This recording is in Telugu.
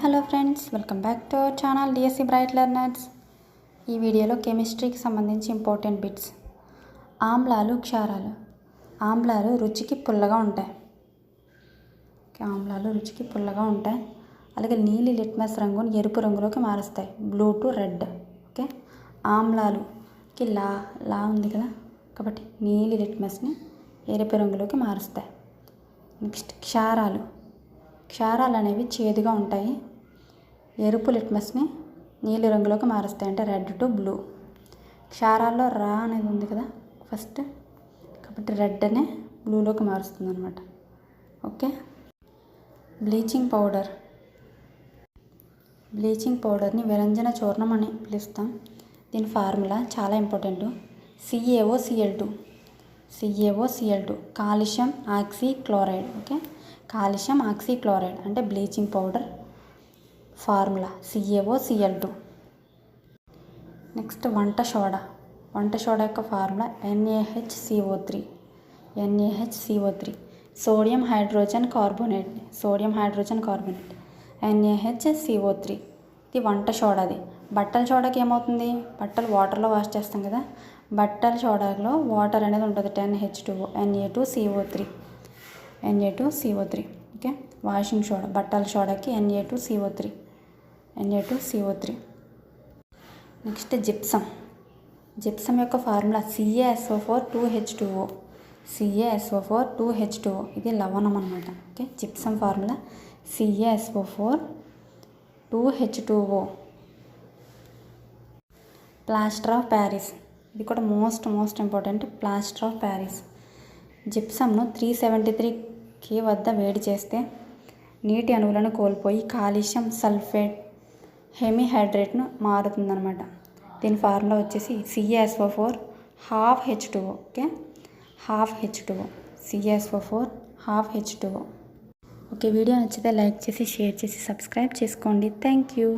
Hello friends, welcome back to our channel DSC bright learners. ఈ వీడియోలో కెమిస్ట్రీకి సంబంధించి ఇంపార్టెంట్ బిట్స్. ఆమ్లాలు, క్షారాలు. ఆమ్లాలు రుచికి పుల్లగా ఉంటాయి. అలాగే నీలి లిట్మస్ రంగును ఎరుపు రంగులోకి మారుస్తాయి, బ్లూ టు రెడ్. ఓకే, ఆమ్లాలుకి లా ఉంది కదా, కాబట్టి నీలి లిట్మస్ని ఎరుపు రంగులోకి మారుస్తాయి. నెక్స్ట్ క్షారాలు అనేవి చేదుగా ఉంటాయి, ఎరుపు లిట్మస్ని నీలి రంగులోకి మారుస్తాయి, అంటే రెడ్ టు బ్లూ. క్షారాల్లో రా అనేది ఉంది కదా ఫస్ట్, కాబట్టి రెడ్ అనే బ్లూలోకి మారుస్తుంది అనమాట. ఓకే, బ్లీచింగ్ పౌడర్ని విరంజన చూర్ణం అని పిలుస్తాం. దీని ఫార్ములా చాలా important. CaOCl2 calcium oxychloride. Okay, calcium oxychloride అంటే bleaching powder formula CaOCl2. Next వంట సోడా యొక్క formula NaHCO3. Sodium hydrogen carbonate NaHCO3. ఇది వంట సోడాది. బట్టల సోడాకి ఏమవుతుంది, బట్టలు వాటర్లో వాష్ చేస్తాం కదా, బట్టల సోడాలో వాటర్ అనేది ఉంటుంది, 10H2O, Na2CO3. Okay, washing soda, బట్టల సోడాకి Na2CO3. నెక్స్ట్ జిప్సం యొక్క ఫార్ములా CaSO4 2H2O. ఇది లవణం అనమాట. Okay, gypsum formula CaSO4 2H2O. Plaster of Paris, ఇది కూడా most important. Plaster of Paris జిప్సంను 373K వద్ద వేడి చేస్తే నీటి అణువులను కోల్పోయి కాల్షియం సల్ఫేట్ హెమిహైడ్రేట్ను మారుతుందన్నమాట. దీని ఫార్ములా వచ్చేసి CaSO4 ½ H2O. Okay, ½ H2O, CaSO4 ½ H2O. Okay, video నచ్చితే లైక్ చేసి, షేర్ చేసి, సబ్స్క్రైబ్ చేసుకోండి. Thank you.